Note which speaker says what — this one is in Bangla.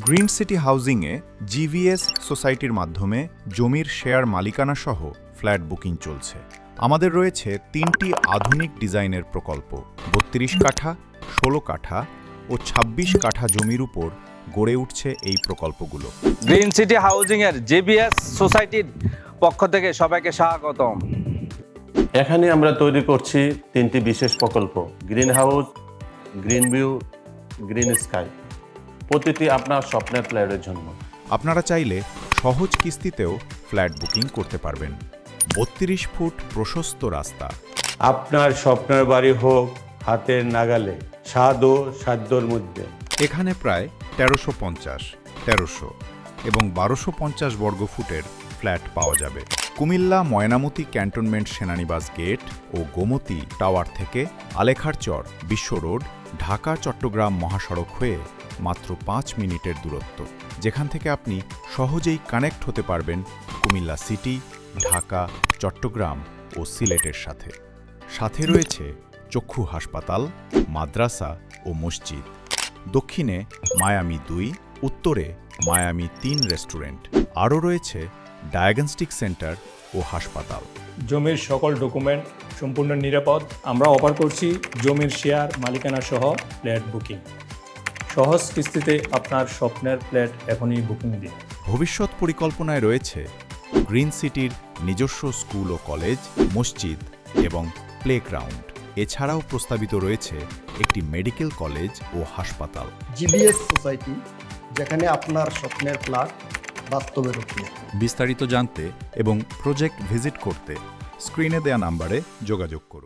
Speaker 1: গ্রিন সিটি হাউজিংয়ে জিভিএস সোসাইটির মাধ্যমে জমির শেয়ার মালিকানা সহ ফ্ল্যাট বুকিং চলছে। আমাদের রয়েছে 3টি আধুনিক ডিজাইনের প্রকল্প, 32 কাঠা, 16 কাঠা ও 26 কাঠা জমির উপর গড়ে উঠছে এই প্রকল্পগুলো।
Speaker 2: গ্রিন সিটি হাউজিং এর জিভিএস সোসাইটির পক্ষ থেকে সবাইকে স্বাগতম।
Speaker 3: এখানে আমরা তৈরি করছি 3টি বিশেষ প্রকল্প, green house, green view, green sky, প্রতিটি আপনার স্বপ্নের ফ্ল্যাটের জন্য।
Speaker 1: আপনারা চাইলে সহজ কিস্তিতেও ফ্ল্যাট বুকিং করতে পারবেন। 32 ফুট প্রশস্ত রাস্তা,
Speaker 4: আপনার স্বপ্নের বাড়ি হোক হাতের নাগালে, স্বাদ ও সাধ্যর মধ্যে।
Speaker 1: এখানে প্রায় 1350, 1300 এবং 1250 বর্গফুটের ফ্ল্যাট পাওয়া যাবে। কুমিল্লা ময়নামতি ক্যান্টনমেন্ট সেনানিবাস গেট ও গোমতী টাওয়ার থেকে আলেখারচর বিশ্ব রোড, ঢাকা চট্টগ্রাম মহাসড়ক হয়ে মাত্র 5 মিনিটের দূরত্ব, যেখান থেকে আপনি সহজেই কানেক্ট হতে পারবেন কুমিল্লা সিটি, ঢাকা, চট্টগ্রাম ও সিলেটের সাথে। সাথে রয়েছে চক্ষু হাসপাতাল, মাদ্রাসা ও মসজিদ। দক্ষিণে মায়ামি 2, উত্তরে মায়ামি 3 রেস্টুরেন্ট। আরও রয়েছে ডায়াগনস্টিক সেন্টার ও হাসপাতাল।
Speaker 5: জমির সকল ডকুমেন্ট সম্পূর্ণ নিরাপদ। আমরা অফার করছি জমির শেয়ার মালিকানা সহ ফ্ল্যাট বুকিং। সহজ কিস্তিতে আপনার স্বপ্নের ফ্ল্যাট এখনই বুকিং দিন।
Speaker 1: ভবিষ্যৎ পরিকল্পনায় রয়েছে গ্রিন সিটির নিজস্ব স্কুল ও কলেজ, মসজিদ এবং প্লেগ্রাউন্ড। এছাড়াও প্রস্তাবিত রয়েছে একটি মেডিকেল কলেজ ও হাসপাতাল।
Speaker 6: জিভিএস সোসাইটি, যেখানে আপনার স্বপ্নের ফ্ল্যাট বাস্তবে রূপ নেয়।
Speaker 1: বিস্তারিত জানতে এবং প্রজেক্ট ভিজিট করতে স্ক্রিনে দেয়া নাম্বারে যোগাযোগ করুন।